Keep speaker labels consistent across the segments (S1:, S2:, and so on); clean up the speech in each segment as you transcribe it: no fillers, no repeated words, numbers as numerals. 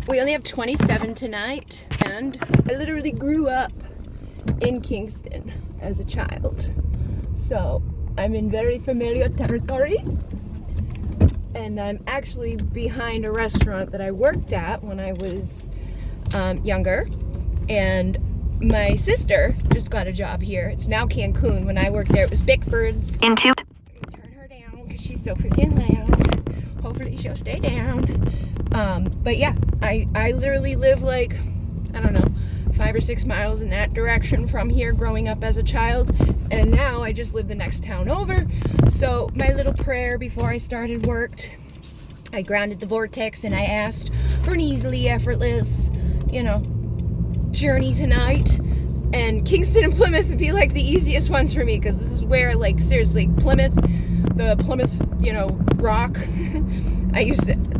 S1: We only have 27 tonight, and I literally grew up in Kingston as a child, so I'm in very familiar territory, and I'm actually behind a restaurant that I worked at when I was younger, and my sister just got a job here. It's now Cancun. When I worked there, it was Bickford's. I'm gonna turn her down because she's so freaking loud. Hopefully she'll stay down. But yeah, I literally live like, I don't know, 5 or 6 miles in that direction from here growing up as a child, and now I just live the next town over. So my little prayer before I started worked, I grounded the vortex and I asked for an easily effortless, you know, journey tonight, and Kingston and Plymouth would be like the easiest ones for me, because this is where, like, seriously, the Plymouth, you know, Rock.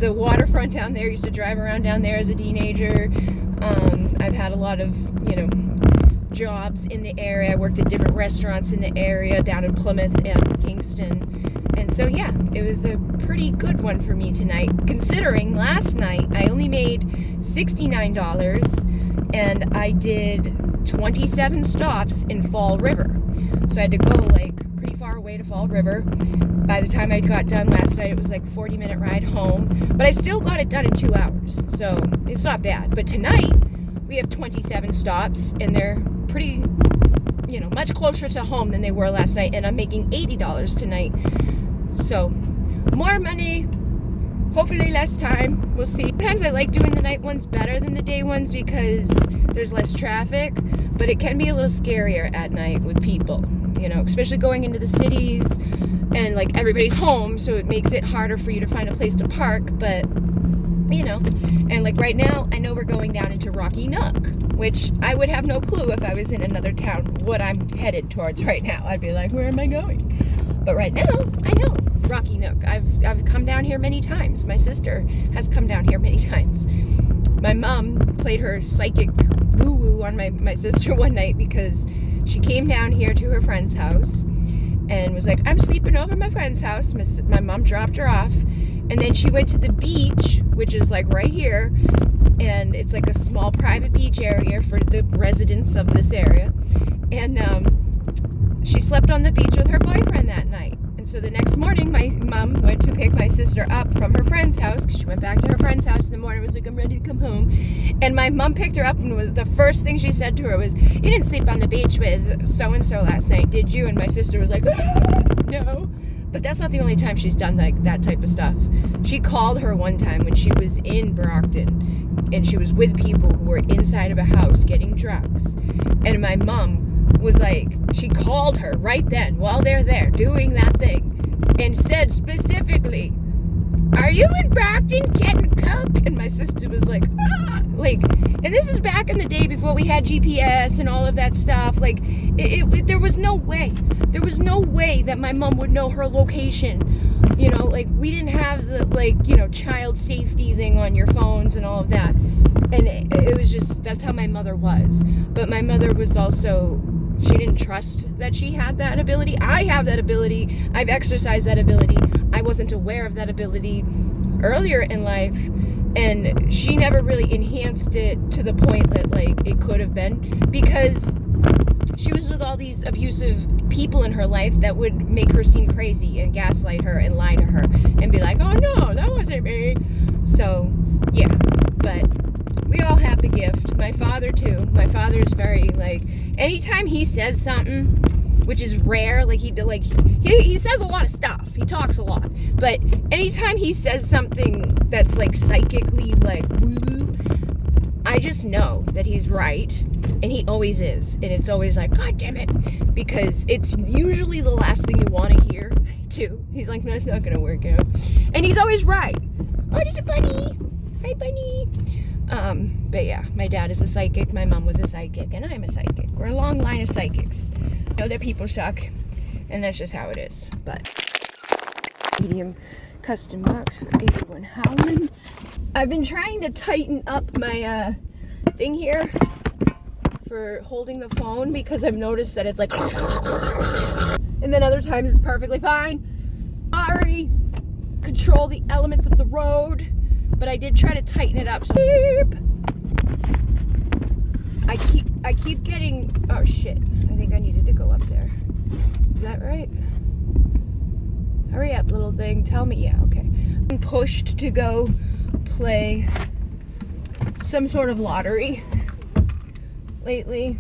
S1: The waterfront down there, used to drive around down there as a teenager. I've had a lot of, you know, jobs in the area. I worked at different restaurants in the area down in Plymouth and Kingston. And so, yeah, it was a pretty good one for me tonight, considering last night I only made $69 and I did 27 stops in Fall River. So I had to go, like, pretty far away to Fall River. By the time I got done last night, it was like a 40-minute ride home, but I still got it done in 2 hours, so it's not bad. But tonight we have 27 stops, and they're pretty, you know, much closer to home than they were last night, and I'm making $80 tonight. So more money, hopefully less time, we'll see. Sometimes I like doing the night ones better than the day ones because there's less traffic, but it can be a little scarier at night with people, you know, especially going into the cities, and like everybody's home, so it makes it harder for you to find a place to park. But you know, and like right now I know we're going down into Rocky Nook, which I would have no clue if I was in another town what I'm headed towards right now. I'd be like, where am I going? But right now I know Rocky Nook. I've come down here many times. My sister has come down here many times. My mom played her psychic woo-woo on my sister one night because she came down here to her friend's house and was like, I'm sleeping over at my friend's house. My mom dropped her off, and then she went to the beach, which is like right here, and it's like a small private beach area for the residents of this area, and she slept on the beach with her boyfriend that night. And so the next morning my mom went to pick my sister up from her friend's house, because she went back to her friend's house in the morning, was like, I'm ready to come home. And my mom picked her up, and was the first thing she said to her was, you didn't sleep on the beach with so-and-so last night, did you? And my sister was like, no. But that's not the only time she's done like that type of stuff. She called her one time when she was in Brockton, and she was with people who were inside of a house getting drugs. And my mom was like, she called her right then while they're there doing that thing and said specifically, are you in Brockton getting coke? And my sister was like, ah! Like, and this is back in the day before we had GPS and all of that stuff. Like, there was no way that my mom would know her location. You know, like, we didn't have the, like, you know, child safety thing on your phones and all of that. And it was just, that's how my mother was. But my mother was also, she didn't trust that she had that ability. I have that ability. I've exercised that ability. I wasn't aware of that ability earlier in life, and she never really enhanced it to the point that, like, it could have been, because she was with all these abusive people in her life that would make her seem crazy and gaslight her and lie to her and be like, oh no, that wasn't me. So yeah, but we all have the gift. My father too. My father is very, like, anytime he says something, which is rare, like he says a lot of stuff. He talks a lot. But anytime he says something that's like psychically like woo, I just know that he's right, and he always is. And it's always like, God damn it, because it's usually the last thing you want to hear too. He's like, no, it's not gonna work out. And he's always right. Oh, there's a bunny. Hi, bunny. But yeah, my dad is a psychic, my mom was a psychic, and I'm a psychic. We're a long line of psychics. I know that people suck, and that's just how it is. But medium custom box for 81 Howland. I've been trying to tighten up my thing here for holding the phone, because I've noticed that it's like and then other times it's perfectly fine. Sorry. Control the elements of the road. but I did try to tighten it up. So I keep getting, oh shit, I think I needed to go up there. Is that right? Hurry up, little thing. Tell me, yeah, okay. I'm pushed to go play some sort of lottery lately,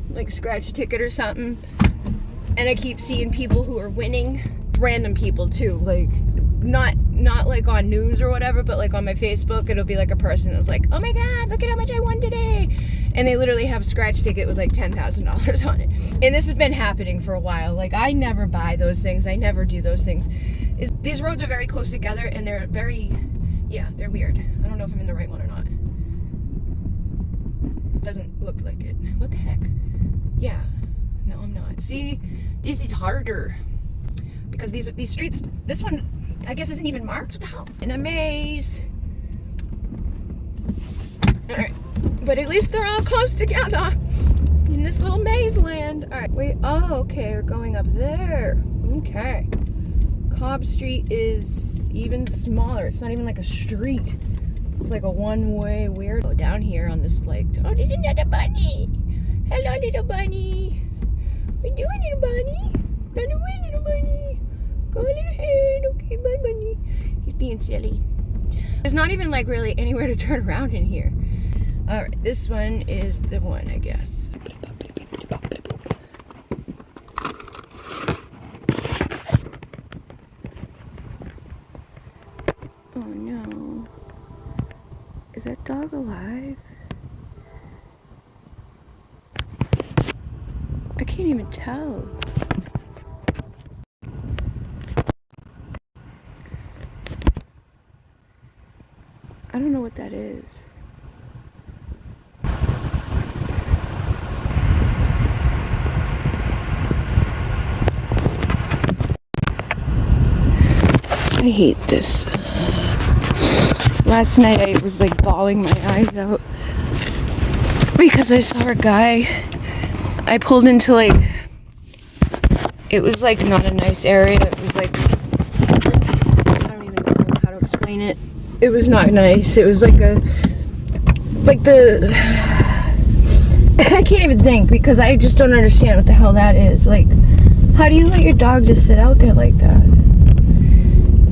S1: like scratch ticket or something. And I keep seeing people who are winning, random people too, like not like on news or whatever, but like on my Facebook, it'll be like a person that's like, oh my god, look at how much I won today. And they literally have a scratch ticket with like $10,000 on it. And this has been happening for a while. Like, I never buy those things. I never do those things. These roads are very close together and they're very, yeah, they're weird. I don't know if I'm in the right one or not. Doesn't look like it. What the heck? Yeah, no, I'm not. See, this is harder because these streets, this one, I guess isn't even marked. What the hell? In a maze. All right, but at least they're all close together in this little maze land. All right, wait, oh, okay, we're going up there. Okay. Cobb Street is even smaller. It's not even like a street. It's like a one-way weird. Oh, down here on this like, oh, there's another bunny. Hello, little bunny. What you doing, little bunny? Run away, little bunny. Go, little head. Okay, bye, bunny. He's being silly. There's not even like really anywhere to turn around in here. All right, this one is the one, I guess. Oh no. Is that dog alive? I can't even tell. I don't know what that is. I hate this. Last night I was like bawling my eyes out because I saw a guy. I pulled into like, it was like not a nice area. It was like, I don't even know how to explain it. It was not nice. It was like I can't even think because I just don't understand what the hell that is. Like, how do you let your dog just sit out there like that?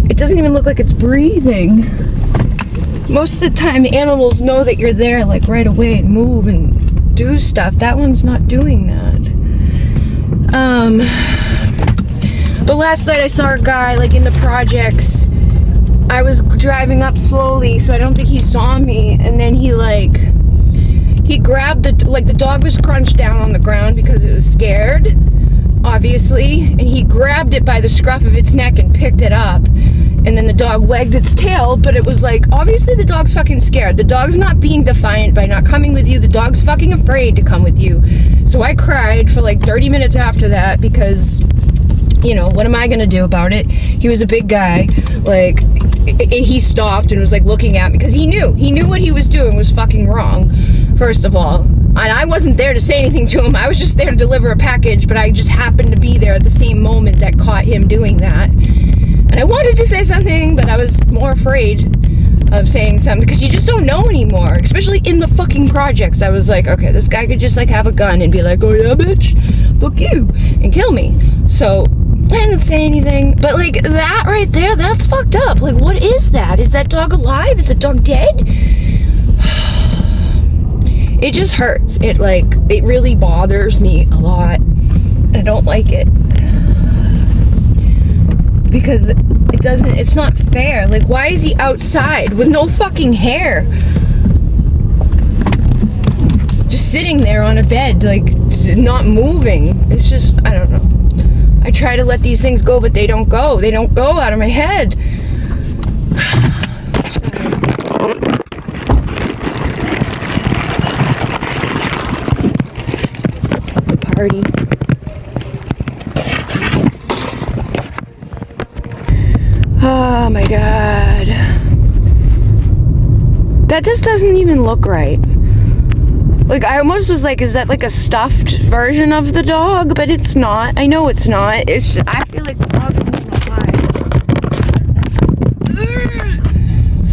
S1: It doesn't even look like it's breathing. Most of the time animals know that you're there like right away and move and do stuff. That one's not doing that. But last night I saw a guy like in the projects. I was driving up slowly, so I don't think he saw me, and then he grabbed the dog was crunched down on the ground because it was scared, obviously, and he grabbed it by the scruff of its neck and picked it up. And then the dog wagged its tail, but it was like, obviously the dog's fucking scared. The dog's not being defiant by not coming with you. The dog's fucking afraid to come with you. So I cried for like 30 minutes after that because, you know, what am I gonna do about it? He was a big guy, like, and he stopped and was like looking at me because he knew what he was doing was fucking wrong, first of all. And I wasn't there to say anything to him. I was just there to deliver a package, but I just happened to be there at the same moment that caught him doing that. And I wanted to say something, but I was more afraid of saying something because you just don't know anymore, especially in the fucking projects. I was like, okay, this guy could just like have a gun and be like, oh yeah, bitch, fuck you, and kill me. So I didn't say anything, but like that right there, that's fucked up. Like, what is that? Is that dog alive? Is the dog dead? It just hurts. It really bothers me a lot. And I don't like it. Because it's not fair. Like, why is he outside with no fucking hair? Just sitting there on a bed, like, not moving. It's just, I don't know. I try to let these things go, but they don't go. They don't go out of my head. Party. Oh my god. That just doesn't even look right. Like, I almost was like, is that like a stuffed version of the dog? But it's not. I know it's not. It's just, I feel like the dog isn't even alive.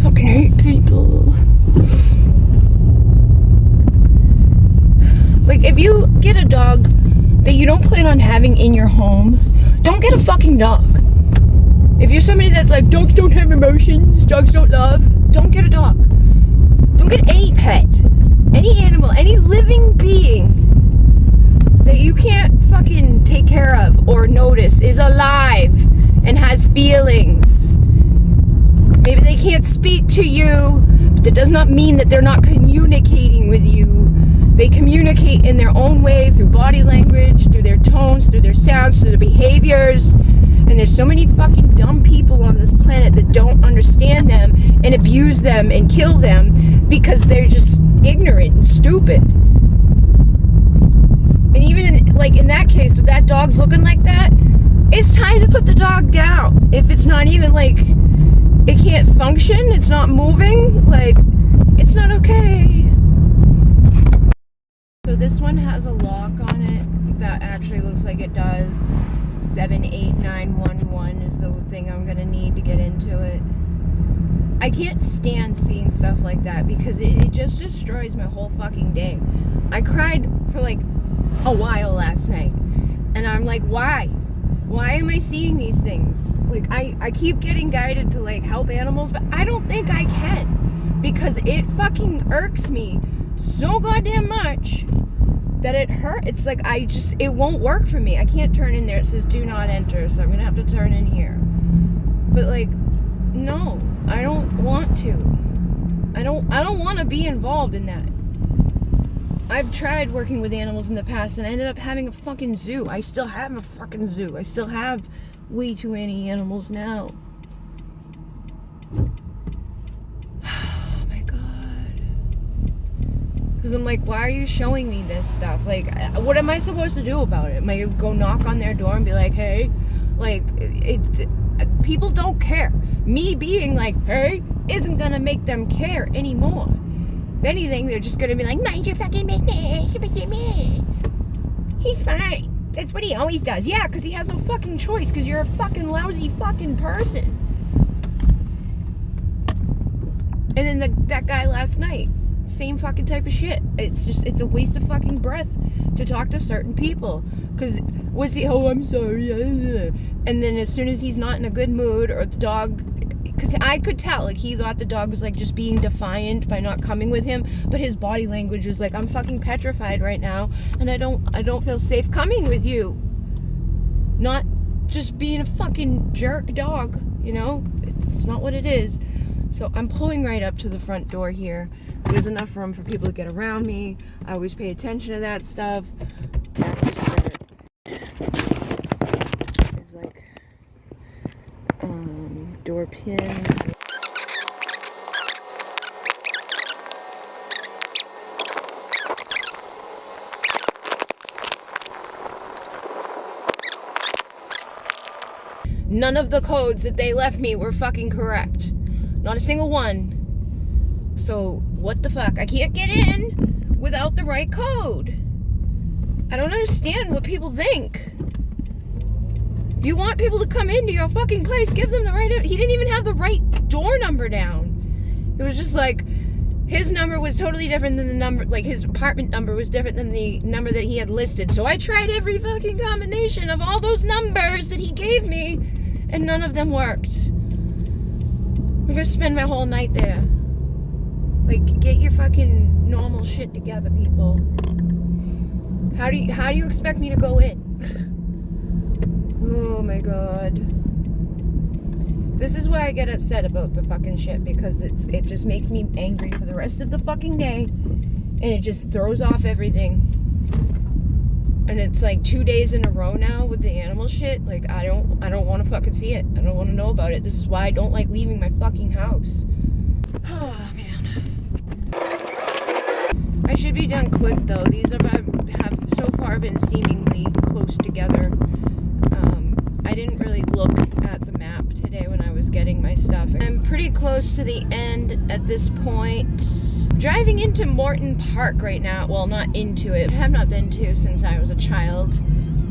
S1: Fucking hate if you get a dog that you don't plan on having in your home, don't get a fucking dog. If you're somebody that's like, dogs don't have emotions, dogs don't love, don't get a dog. Don't get any pet, any animal, any living being that you can't fucking take care of or notice is alive and has feelings. Maybe they can't speak to you, but that does not mean that they're not communicating with you. They communicate in their own way through body language, through their tones, through their sounds, through their behaviors. And there's so many fucking dumb people on this planet that don't understand them and abuse them and kill them because they're just ignorant and stupid. And even in that case, with that dog's looking like that, it's time to put the dog down. If it's not even it can't function, it's not moving, it's not okay. So this one has a lock on it that actually looks like it does. 78911 is the thing I'm gonna need to get into it. I can't stand seeing stuff like that because it just destroys my whole fucking day. I cried for a while last night, and I'm like, why? Why am I seeing these things? I keep getting guided to help animals, but I don't think I can because it fucking irks me so goddamn much that it hurt. It's it won't work for me. I can't turn in there. It says do not enter, so I'm gonna have to turn in here. But no, I don't want to. I don't want to be involved in that. I've tried working with animals in the past and I ended up having a fucking zoo. I still have a fucking zoo. I still have way too many animals now. Because I'm like, why are you showing me this stuff? What am I supposed to do about it? Am I gonna go knock on their door and be like, hey? People don't care. Me being like, hey, isn't gonna make them care anymore. If anything, they're just gonna be like, mind your fucking business. He's fine. That's what he always does. Yeah, because he has no fucking choice, because you're a fucking lousy fucking person. And then that guy last night, same fucking type of shit. It's a waste of fucking breath to talk to certain people. Because was he, oh, I'm sorry. And then as soon as he's not in a good mood, or the dog, because I could tell, he thought the dog was just being defiant by not coming with him, but his body language was I'm fucking petrified right now, and I don't feel safe coming with you. Not just being a fucking jerk dog, It's not what it is. So I'm pulling right up to the front door here. There's enough room for people to get around me. I always pay attention to that stuff. There's door pin. None of the codes that they left me were fucking correct. Not a single one. So, what the fuck? I can't get in without the right code. I don't understand what people think. If you want people to come into your fucking place, give them the right... He didn't even have the right door number down. It was just his number was totally different than the number... his apartment number was different than the number that he had listed. So I tried every fucking combination of all those numbers that he gave me, and none of them worked. I'm gonna spend my whole night there. Get your fucking normal shit together, people. How do you expect me to go in? Oh my god. This is why I get upset about the fucking shit, because it just makes me angry for the rest of the fucking day, and it just throws off everything. And it's 2 days in a row now with the animal shit. I don't want to fucking see it. I don't want to know about it. This is why I don't like leaving my fucking house. Oh man. I should be done quick though. These have so far been seemingly close together. I didn't really look at the map today when I was getting my stuff. I'm pretty close to the end at this point. Driving into Morton Park right now. Well, not into it. I have not been to since I was a child.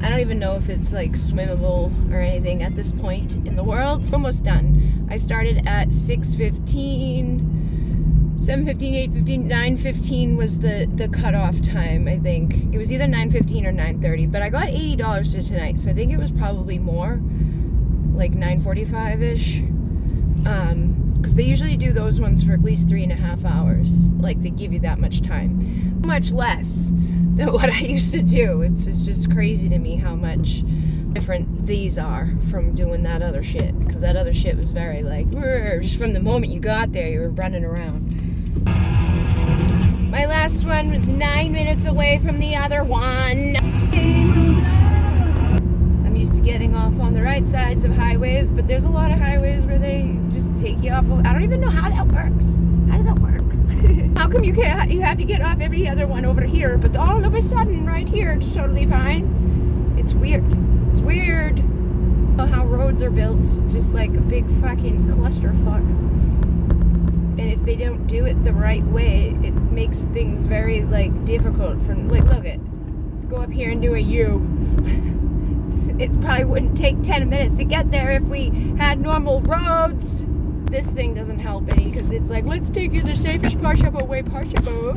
S1: I don't even know if it's swimmable or anything at this point in the world. It's almost done. I started at 6:15. 7:15, 8:15, 9:15 was the cutoff time, I think. It was either 9:15 or 9:30, but I got $80 for tonight, so I think it was probably more, like 9:45-ish. Because they usually do those ones for at least 3.5 hours. Like, they give you that much time. Much less than what I used to do. It's just crazy to me how much different these are from doing that other shit. Because that other shit was very like, just from the moment you got there, you were running around. My last one was 9 minutes away from the other one. I'm used to getting off on the right sides of highways, but there's a lot of highways where they just take you off. I don't even know how that works. How does that work? How come you have to get off every other one over here, but all of a sudden right here it's totally fine? It's weird. It's weird how roads are built, just like a big fucking clusterfuck. And if they don't do it the right way, it makes things very like difficult. From like, look at, let's go up here and do a U. It probably wouldn't take 10 minutes to get there if we had normal roads. This thing doesn't help any because it's like, let's take you the safest possible way possible.